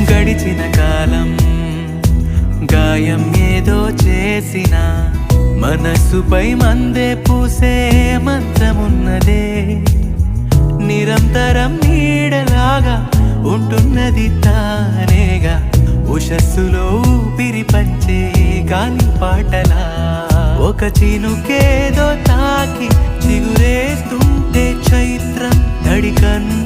గడిచిన కాలం గాయం ఏదో చేసిన మనసుపై మందే పూసే మంత్రమున్నదే నిరంతరం నీడలాగా ఉంటున్నది తానేగా ఉషస్సులో ఊపిరి పంచే గాలి పాటలా ఒక చినుకేదో తాకి చిగురేస్తుంటే చైత్రం తడికన్ను